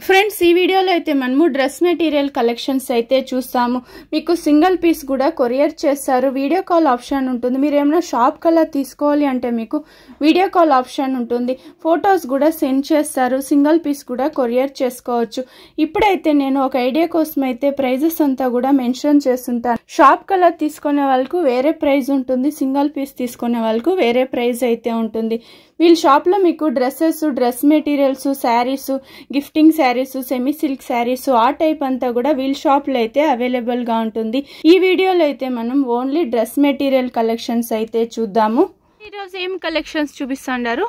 Friends ఈ వీడియోలో అయితే మనము డ్రెస్ మెటీరియల్ కలెక్షన్స్ అయితే చూస్తాము. మీకు సింగిల్ పీస్ కూడా కొరియర్ చేస్తారు. వీడియో కాల్ ఆప్షన్ ఉంటుంది. మీరు ఏమైనా షాప్ కల్లా తీసుకోవాలి అంటే మీకు వీడియో కాల్ ఆప్షన్ ఉంటుంది. ఫొటోస్ కూడా సెండ్ చేస్తారు. సింగిల్ పీస్ కూడా కొరియర్ చేసుకోవచ్చు. ఇప్పుడైతే నేను ఒక ఐడియా కోసం అయితే ప్రైజెస్ అంతా కూడా మెన్షన్ చేస్తుంటాను. షాప్ కల్లా తీసుకునే వాళ్ళకు వేరే ప్రైస్ ఉంటుంది. సింగిల్ పీస్ తీసుకునే వాళ్ళకు వేరే ప్రైస్ అయితే ఉంటుంది. వీళ్ళ షాప్లో మీకు dresses, dress materials, saris, gifting saris, semi silk saris ఆ టైప్ అంతా కూడా వీళ్ళ షాప్లో అయితే అవైలబుల్గా ఉంటుంది. ఈ వీడియోలో అయితే మనం ఓన్లీ డ్రెస్ మెటీరియల్ కలెక్షన్స్ అయితే చూద్దాము. ఈరోజు ఏం కలెక్షన్స్ చూపిస్తున్నారు?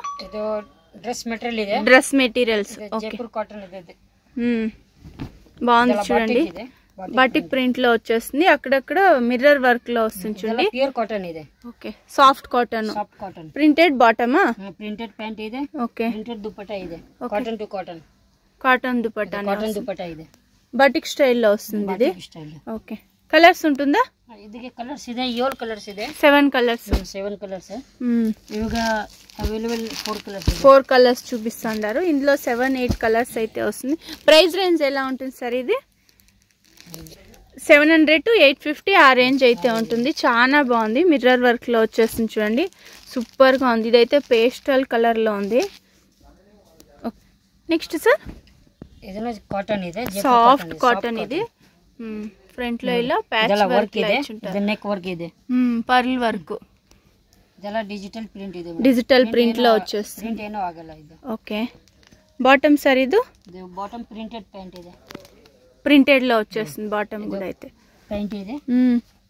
డ్రెస్ మెటీరియల్ ಇದೆ. డ్రెస్ మెటీరియల్స్ జైపూర్ కాటన్ ಇದೆ. బాగుంది చూడండి. బాటిక్ ప్రింట్ లో వచ్చేస్తుంది. అక్కడక్కడ మిర్రర్ వర్క్ లో వస్తుంది చూడండి. ప్యూర్ కాటన్ ಇದೆ. Okay, soft cotton. Soft cotton. Printed బాటమా? ప్రింటెడ్ ప్యాంట్ ಇದೆ. ఓకే. ప్రింటెడ్ దుపట్టా ಇದೆ. Cotton to cotton. Cotton dupatta. Cotton dupatta ಇದೆ. బాటిక్ స్టైల్ లో వస్తుంది ఇది. స్టైల్. ఓకే. కలర్స్ ఉంటుందా? ಇದಕ್ಕೆ కలర్స్ ಇದೆ. 7 కలర్స్ ಇದೆ. 7 కలర్స్. 7 కలర్స్. ఇవిగ అవైలబుల్ 4 కలర్స్. 4 కలర్స్ చూపిస్తున్నారు. ఇందులో 7-8 కలర్స్ అయితే వస్తుంది. ప్రైస్ రేంజ్ ఎలా ఉంటుంది సార్? ఇది 700 to 850 ఆ రేంజ్ అయితే ఉంటుంది. చాలా బాగుంది. మిర్రర్ వర్క్ లో వచ్చేస్తుంది చూడండి. సూపర్ గా ఉంది. ఇదైతే పేస్టల్ కలర్ లో ఉంది. నెక్స్ట్ సార్, కాటన్ ಇದೆ. సాఫ్ట్ కాటన్ ఇది. ఫ్రంట్ లో ఇలా ప్యాచ్ వర్క్ ಇದೆ. నెక్ వర్క్ ಇದೆ. Pearl work. ಇದೆಲ್ಲ ಡಿಜಿಟಲ್ ಪ್ರಿಂಟ್ ಇದೆ. డిజిటల్ ప్రింట్ లో వచ్చేస్తుంది. ಪ್ರಿಂಟ್ ಏನೋ ಆಗಲ್ಲ ಇದು. ఓకే. బాటమ్ సార్ ఇది బాటమ్ ప్రింటెడ్ ప్యాంట్ ಇದೆ. ప్రింటెడ్ లో వచ్చేస్తుంది బాటమ్ కూడా. అయితే ప్యాంట్ ಇದೆ.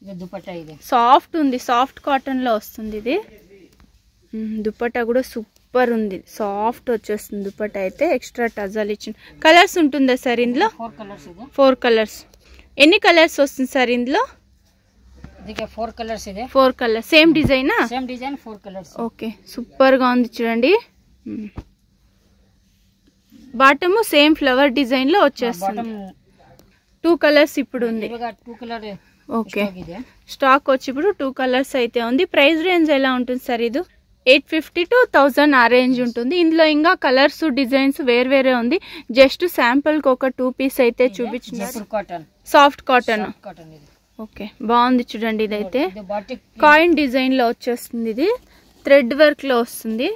ఇది దుపట్టా ಇದೆ. సాఫ్ట్ ఉంది. సాఫ్ట్ కాటన్ లో వస్తుంది ఇది. దుపట్టా కూడా సూపర్ ఉంది. సాఫ్ట్ వచ్చేస్తుంది దుపట్టా అయితే. ఎక్స్ట్రా టజల్ ఇచ్చిన. కలర్స్ ఉంటుందా సార్ ఇందులో? 4 కలర్స్ ಇದೆ. 4 కలర్స్. ఎన్ని కలర్స్ వస్తుంది సార్ ఇందులో? ಇದಕ್ಕೆ 4 కలర్స్ ಇದೆ. 4 కలర్స్. సేమ్ డిజైనా? Same design 4 colours. Okay, super గా ఉంది చూడండి. బాటమ్ సేమ్ ఫ్లవర్ డిజైన్ లో వచ్చేస్తుంది. 2 కలర్స్ ఇప్పుడు ఉంది. 2 కలర్. ఓకే, స్టాక్ వచ్చి ఇప్పుడు 2 కలర్స్ అయితే ఉంది. ప్రైస్ రేంజ్ ఎలా ఉంటుంది సార్? ఇది 850 to 1000 ఆ రేంజ్ ఉంటుంది. ఇందులో ఇంకా కలర్స్, డిజైన్స్ వేరే ఉంది. జస్ట్ శాంపుల్ కి ఒక 2 పీస్ అయితే చూపించినారు. Soft cotton. ఓకే, బాగుంది చూడండి. ఇదైతే కాయిన్ డిజైన్ లో వచ్చేస్తుంది. ఇది థ్రెడ్ వర్క్ లో వస్తుంది.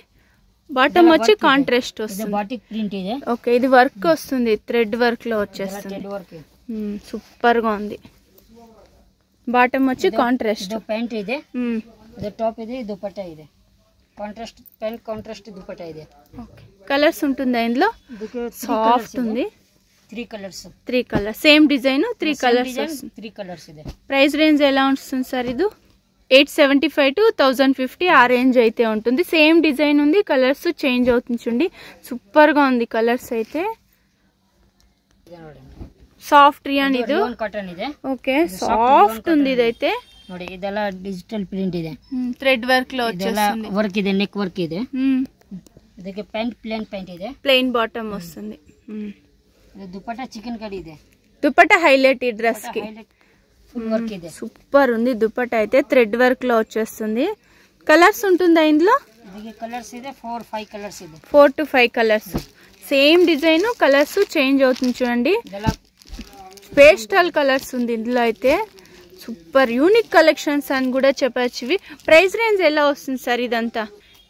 బాటమ్ వచ్చి కాంట్రాస్ట్ వస్తుంది. ఓకే, ఇది వర్క్ వస్తుంది. థ్రెడ్ వర్క్ లో వచ్చేస్తుంది. సూపర్ గా ఉంది. బాటమ్ వచ్చి కాంట్రాస్ట్. ప్యాంట్ ಇದೆ. ఇది టాప్ ಇದೆ. దుపట్టా ಇದೆ. కాంట్రాస్ట్ ప్యాంట్, కాంట్రాస్ట్ దుపట్టా ಇದೆ. ఓకే, కలర్స్ ఉంటుందా ఇందులో? సాఫ్ట్ ఉంది. 3 colours. 3 colours. Same design 3 colours. 3 colours ಇದೆ. ప్రైస్ రేంజ్ ఎలా ఉంటుంది సార్? ఇది 875 to 1050 ఆ రేంజ్ అయితే ఉంటుంది. సేమ్ డిజైన్ ఉంది. కలర్స్ చేంజ్ అవుతుంది చూడండి. సూపర్ గా ఉంది కలర్స్ అయితే. సాఫ్ట్ రియాన్ ఇది. కాటన్ ಇದೆ. ఓకే, సాఫ్ట్ ఉంది. ఇదైతే ನೋಡಿ, ಇದೆಲ್ಲ ಡಿಜಿಟಲ್ ಪ್ರಿಂಟ್ ಇದೆ. థ్రెడ్ వర్క్ లో వచ్చేస్తుంది. వర్క్ ಇದೆ. నెక్ వర్క్ ಇದೆ. ಇದಕ್ಕೆ ಪ್ಯಾಂಟ್ ಪ್ಲೇನ್ ಪ್ಯಾಂಟ್ ಇದೆ. ప్లెయిన్ బాటమ్ వస్తుంది. దుపట్టా చికెన్ కడి ಇದೆ. దుపట్టా హైలైట్ ఈ డ్రెస్ కి. ఫుల్ వర్క్ ಇದೆ. సూపర్ ఉంది. దుపట్టా అయితే థ్రెడ్ వర్క్ లో వచ్చేస్తుంది. కలర్స్ ఉంటుందా ఇందులో? ಇದಕ್ಕೆ కలర్స్ ಇದೆ. 4-5 కలర్స్ ಇದೆ. 4 to 5 colours. Same design, colours change అవుతుంది చూడండి. పేస్టల్ కలర్స్ ఉంది ఇందులో అయితే. సూపర్ యూనిక్ కలెక్షన్స్ అని కూడా చెప్పచ్చు. ఇవి ప్రైస్ రేంజ్ ఎలా వస్తుంది సార్? ఇదంతా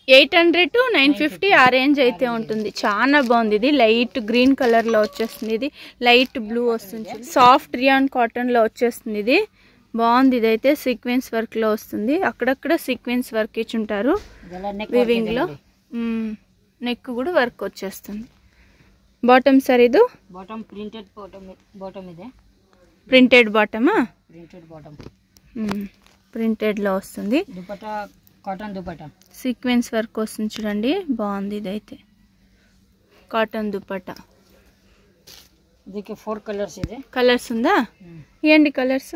800 to 950 ఆ రేంజ్ అయితే ఉంటుంది. చాలా బాగుంది. ఇది లైట్ గ్రీన్ కలర్ లో వచ్చేస్తుంది. ఇది లైట్ బ్లూ వస్తుంది. సాఫ్ట్ రియాన్ కాటన్ లో వచ్చేస్తుంది. ఇది బాగుంది. ఇదైతే సీక్వెన్స్ వర్క్ లో వస్తుంది. అక్కడక్కడ సీక్వెన్స్ వర్క్ ఇచ్చుంటారు వివింగ్ లో. నెక్ కూడా వర్క్ వచ్చేస్తుంది. బాటమ్ సార్ ఇది? బాటమ్ ప్రింటెడ్ బాటమ్ ಇದೆ. ప్రింటెడ్ బాటమా? Printed bottom. ప్రింటెడ్ లో వస్తుంది. Dupatta cotton dupatta. Sequence work వస్తుంది చూడండి. బాగుంది. ఇదైతే కాటన్ దుపట్టా. ಇದಕ್ಕೆ 4 కలర్స్ ಇದೆ. కలర్స్ ఉందా? ఏంటి కలర్స్?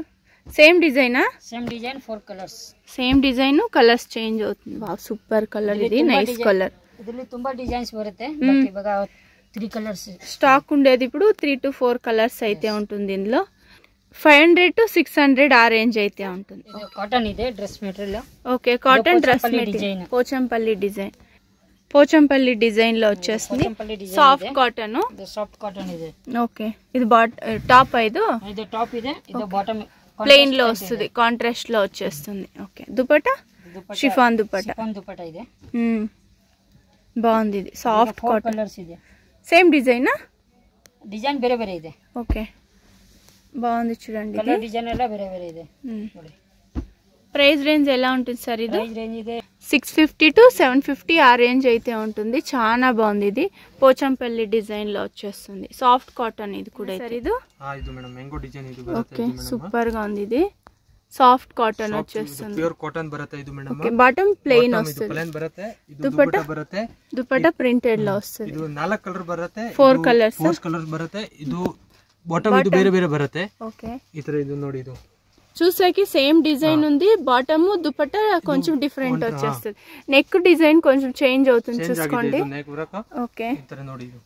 సేమ్ డిజైనా? Same design 4 colours. Same design, colours change అవుతుంది. Wow, super colour. ఇది నైస్ కలర్. ಇದರಲ್ಲಿ ತುಂಬಾ ಡಿಸೈನ್ಸ್ ಬರುತ್ತೆ. ಬಟ್ ಇವಾಗ 3 కలర్స్ స్టాక్ ఉండేది. ఇప్పుడు 3 to 4 కలర్స్ అయితే ఉంటుంది ఇందులో. 500 to 600 ఆ రేంజ్ అయితే ఉంటుంది. కాటన్ ಇದೆ. Dress material. Okay, cotton dress material. Pochampalli design. Pochampalli design లో వచ్చేస్తుంది. Pochampalli design soft cotton. ಇದು ಸಾಫ್ಟ್ ಕಾಟನ್ ಇದೆ. ఓకే, ఇది టాప్ ఇది టాప్ ಇದೆ, ಇದು బాటమ్ ప్లెయిన్ లో వస్తుంది, కాంట్రాస్ట్ లో వచ్చేస్తుంది. ఓకే, దుపట్టా షిఫాన్ దుపట్టా ಇದೆ. బాగుంది, ఇది సాఫ్ట్ కాటన్. కలర్స్ ಇದೆ. సేమ్ డిజైన్ ಬೇರೆ ಬೇರೆ ಇದೆ. ఓకే, బాగుంది చూడండి. కలర్ డిజైన్ ಎಲ್ಲ ಬೇರೆ ಬೇರೆ ಇದೆ. ప్రైస్ రేంజ్ ఎలా ఉంటుంది సార్? ఇది ప్రైస్ రేంజ్ ಇದೆ 650 to 750 ఆ రేంజ్ అయితే ఉంటుంది. చాలా బాగుంది, ఇది పోచంపల్లి డిజైన్ లో వచ్చేస్తుంది. సాఫ్ట్ కాటన్ ఇది కూడా. ఇది మ్యాంగో డిజైన్ ఇది. ఓకే, సూపర్ గా ఉంది. ఇది సాఫ్ట్ కాటన్ వచ్చేస్తుంది. ప్యూర్ కాటన్ బರುತ್ತೆ ఇది మేడం. ఓకే, బాటమ్ ప్లెయిన్ వస్తుంది. ಪ್ಲೇನ್ ಬರುತ್ತೆ. ಇದು ದುಪಟ್ಟಾ ಬರುತ್ತೆ. ದುಪಟ್ಟಾ ಪ್ರಿಂಟೆಡ್ లో వస్తుంది. ಇದು 4 ಕಲರ್ ಬರುತ್ತೆ. 4 ಕಲರ್ಸ್. 4 ಕಲರ್ಸ್ ಬರುತ್ತೆ. ಇದು ಬಾಟಮ್ ಇದು ಬೇರೆ ಬೇರೆ ಬರುತ್ತೆ. ఓకే, ಈ ತರ ಇದು ನೋಡಿ. ಇದು చూసాకి సేమ్ డిజైన్ ఉంది. బాటమ్ దుపట్టా కొంచెం డిఫరెంట్ వచ్చేస్తుంది. నెక్ డిజైన్ కొంచెం చేంజ్ అవుతుంది, చూసుకోండి. ఓకే, ಈ ತರ ನೋಡಿ. ಇದು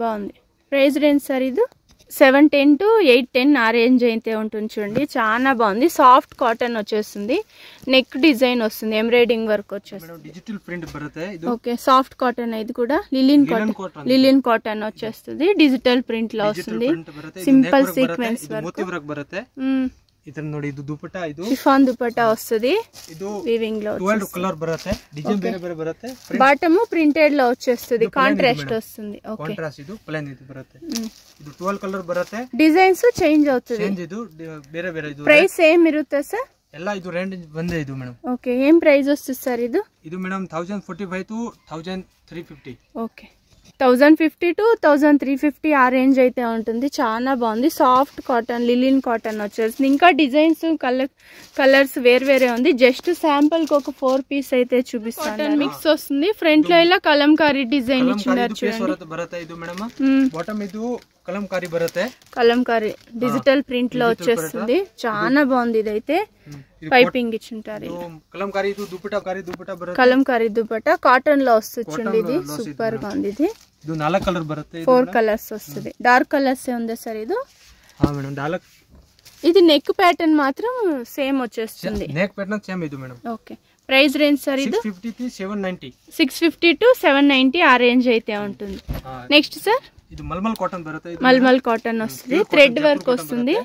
బాగుంది. ప్రైస్ రేంజ్ సార్ ఇది 710 to 810 ఆ రేంజ్ అయితే ఉంటుంది చూడండి. చాలా బాగుంది. సాఫ్ట్ కాటన్ వచ్చేస్తుంది. నెక్ డిజైన్ వస్తుంది, ఎంబ్రాయిడింగ్ వర్క్ వచ్చేస్తుంది. డిజిటల్ ప్రింట్ బರುತ್ತೆ ఇది. ఓకే, సాఫ్ట్ కాటన్ ఇది కూడా. లిలిన్ కాటన్ వచ్చేస్తుంది. డిజిటల్ ప్రింట్ లో వస్తుంది. సింపుల్ సీక్వెన్స్ వర్క్ బರುತ್ತೆ. ಇದರ ನೋಡಿ, ಇದು ದುಪಟ್ಟಾ, ಇದು ಶಿಫಾನ್ ದುಪಟ್ಟಾ ವಸ್ತುది. ಇದು వీవింగ్ లో 12 కలర్ బರುತ್ತೆ. డిజైన్ ಬೇರೆ ಬೇರೆ ಬರುತ್ತೆ. బాటమ్ ప్రింటెడ్ లో వచ్చేస్తుంది, కాంట్రాస్ట్ వస్తుంది. ఓకే, కాంట్రాస్ట్ ఇది ప్లేన్ ఇది బರುತ್ತೆ. ಇದು 12 కలర్ బರುತ್ತೆ. డిజైన్స్ చేంజ్ అవుతుంది. చేంజ్ ಇದು ಬೇರೆ ಬೇರೆ. ಇದು ప్రైస్ సేమ్ ఇరుత్తా సార్? ಎಲ್ಲ ಇದು ರೇಂಜ್ ಬಂದೆ ಇದು ಮೇಡಂ. ఓకే, ఏం ప్రైస్ వస్తుంది సార్ ఇది? ಇದು ಮೇಡಂ 1045 to 1350. ఓకే, 1050 to 1350 ఆ రేంజ్ అయితే ఉంటుంది. చాలా బాగుంది. సాఫ్ట్ కాటన్, లిలిన్ కాటన్ వచ్చేస్తుంది. ఇంకా డిజైన్స్ కలర్స్ వేరే ఉంది. జస్ట్ శాంపుల్ కి ఒక 4 పీస్ అయితే చూపిస్తాను. మిక్స్ వస్తుంది. ఫ్రంట్ లో ఇలా కలంకారీ డిజైన్ ఇచ్చినారు చూడండి. బರುತ್ತೆ ఇది మేడం. బాటమ్ ఇది కలంకారీ బರುತ್ತೆ. కలంకారీ డిజిటల్ ప్రింట్ లో వచ్చేస్తుంది. చాలా బాగుంది. ఇదైతే పైపింగ్ ఇచ్చింటారు. కలంకారీ ఇది దుపట్టా బರುತ್ತೆ. కలంకారీ దుపట్టా కాటన్ లో వస్తుంది చూడండి. ఇది సూపర్ గా ఉంది. ఇది 4 కలర్ బರುತ್ತೆ. 4 కలర్స్ వస్తుంది. డార్క్ కలర్స్ ఉందా సార్ ఇది? Madam dark. ఇది నెక్ ప్యాటర్న్ మాత్రం సేమ్ వచ్చేస్తుంది. నెక్ ప్యాటర్న్ సేమ్ ఇది madam. Okay, price range sir ఇది 650 to 790. 650 to 790 ఆ రేంజ్ అయితే ఉంటుంది. నెక్స్ట్ సార్, ಇದು ಮಲ್ಮಲ್ ಕಾಟನ್ ಬರುತ್ತೆ. ಮಲ್ಮಲ್ ಕಾಟನ್ ವಸ್ತುది. ಥ್ರೆಡ್ ವರ್ಕ್ ವస్తుంది.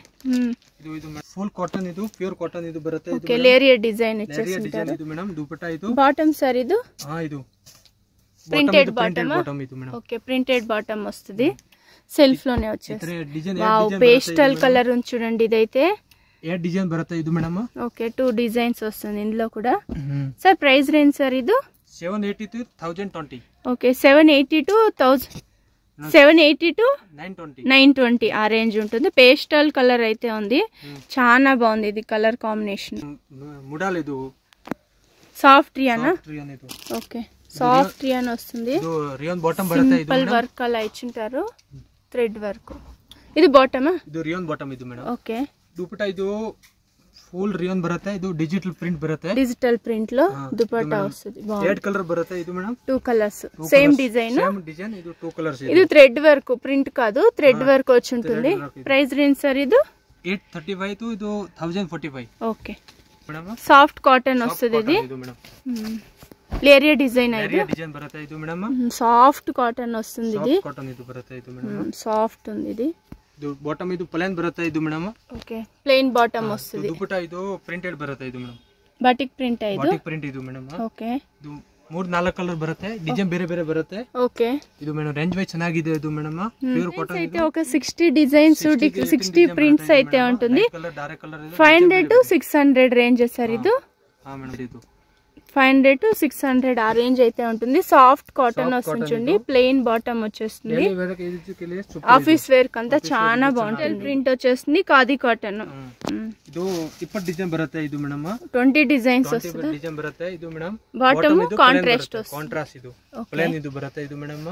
ಇದು ಫುಲ್ ಕಾಟನ್, ಇದು ಪ್ಯೂರ್ ಕಾಟನ್ ಇದು ಬರುತ್ತೆ. ಓಕೆ, ಲೇರಿಯರ್ ಡಿಸೈನ್ ಇచ్చేసింటారు. ಇದು ಮೇಡಂ ದುಪಟ್ಟಾ. ಇದು బాటమ్ సార్ ఇది ಇದು ప్రింటెడ్ బాటమ్. ಇದು ಮೇಡಂ. ఓకే, ప్రింటెడ్ బాటమ్ వస్తుంది. సెల్ఫ్ లోనే వచ్చేస్తుంది. వావ్, పేస్టల్ కలర్ ఉంది చూడండి. ఇదైతే 8 డిజైన్ బರುತ್ತೆ ఇది మేడమ్. ఓకే, 2 డిజైన్స్ వస్తుంది ఇందులో కూడా. సార్ ప్రైస్ రేంజ్ సార్ ఇది 780 to 1020. ఓకే, 780 to 920 ఆ రేంజ్ ఉంటుంది. పేస్టల్ కలర్ అయితే ఉంది. చాలా బాగుంది. ఇది కలర్ కాంబినేషన్. ముడాల్ ఇది సాఫ్ట్ రియానా. ఓకే, సాఫ్ట్ రియాన్ వస్తుంది. రియాన్ బాటమ్ బರುತ್ತೆ. ఇది సింపుల్ వర్క్ అలా ఇచ్చింటారు, థ్రెడ్ వర్క్. ఇది బాటమా? ಇದು ರಿಯಾನ್ ಬಾಟಮ್ ಇದು ಮೇಡಂ. ఓకే, ದುಪಟ್ಟಾ ಇದು ಫುಲ್ ರಿಯಾನ್ ಬರುತ್ತೆ. ಇದು ಡಿಜಿಟಲ್ ಪ್ರಿಂಟ್ ಬರುತ್ತೆ. డిజిటల్ ప్రింట్ లో దుపట్టా వస్తుంది. 8 కలర్ బರುತ್ತೆ ఇది మేడం. 2 colours same design. ఇది 2 కలర్స్. ఇది థ్రెడ్ వర్క్, ప్రింట్ కాదు, థ్రెడ్ వర్క్ వచ్చి ఉంటుంది. ప్రైస్ రేంజ్ సార్ ఇది 835 to ಇದು 1045. ఓకే మేడం, సాఫ్ట్ కాటన్ వస్తుంది. ఇది లేరియా డిజైన్. లేరియా డిజైన్ బರುತ್ತೆ ఇది మేడం. సాఫ్ట్ కాటన్ వస్తుంది. ఇది కాటన్ ఇది బರುತ್ತೆ ఇది మేడం. సాఫ్ట్ ఉంది. ఇది ಬಾಟಮ್ ಇದು ಪ್ಲೇನ್ ಬರುತ್ತೆ ಇದು ಮೇಡಮ್. ಓಕೆ, ಪ್ಲೇನ್ ಬಾಟಮ್ ವಸ್ತುది. ದುಪಟ್ಟಾ ಇದು ಪ್ರಿಂಟೆಡ್ ಬರುತ್ತೆ ಇದು ಮೇಡಮ್. ಬಾಟಿಕ್ ಪ್ರಿಂಟ್ ಇದು. ಬಾಟಿಕ್ ಪ್ರಿಂಟ್ ಇದು ಮೇಡಮ್. ಓಕೆ, ಇದು 3-4 ಕಲರ್ ಬರುತ್ತೆ. ಡಿಸೈನ್ ಬೇರೆ ಬೇರೆ ಬರುತ್ತೆ. ಓಕೆ, ಇದು ಮೇಡಮ್ ರೇಂಜ್ ವೈಸ್ ಚೆನ್ನಾಗಿದೆ ಇದು ಮೇಡಮ್. ಪ್ಯೂರ್ ಕಾಟನ್ అయితే ఒక 60 డిజైన్స్ 60 ప్రింట్స్ అయితే ఉంటుంది. 500 to 600 రేంజ్ సార్ ఇది. మేడం ఇది 500 to 600 ఆ రేంజ్ అయితే ఉంటుంది. సాఫ్ట్ కాటన్ వస్తుంది చూడండి. ప్లెయిన్ బాటమ్ వచ్చేస్తుంది. ఆఫీస్ వేర్ కంతా చాలా బాగుంటుంది. ప్రింట్ వచ్చేస్తుంది. ఖాదీ కాటన్. ಇದು 20 ಡಿಸೈನ್ ಬರುತ್ತೆ ಇದು ಮೇಡಮ್. 20 ಡಿಸೈನ್ಸ್ ವస్తుంది. ಡಿಸೈನ್ ಬರುತ್ತೆ ಇದು ಮೇಡಮ್. ಬಾಟಮ್ ಕಾಂಟ್ರಾಸ್ಟ್ ವస్తుంది. ಕಾಂಟ್ರಾಸ್ಟ್ ಇದು ಪ್ಲೇನ್ ಇದು ಬರುತ್ತೆ ಇದು ಮೇಡಮ್.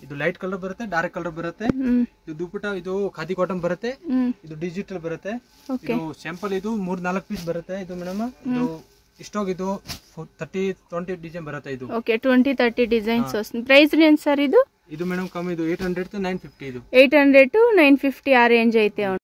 ಇದು ಲೈಟ್ ಕಲರ್ ಬರುತ್ತೆ, ಡಾರ್ಕ್ ಕಲರ್ ಬರುತ್ತೆ. ಇದು ದುಪಟ್ಟಾ ಇದು ಖಾದಿ ಕಾಟನ್ ಬರುತ್ತೆ. ಇದು ಡಿಜಿಟಲ್ ಬರುತ್ತೆ. ಇದು ಸ್ಯಾಂಪಲ್ ಇದು 3-4 ಪೀಸ್ ಬರುತ್ತೆ ಇದು ಮೇಡಮ್. ಇದು ಸ್ಟಾಕ್ ಇದು 30-20 ಡಿಸೈನ್ ಬರುತ್ತೆ ಇದು. ఓకే, 20-30 డిజైన్స్ వస్తుంది. ప్రైస్ రేంజ్ సార్ ఇది? ಇದು ಮೇಡಮ್ ಕಮ್ಮಿ ಇದು 800 to 950. ಇದು 800 to 950 ఆ రేంజ్ అయితే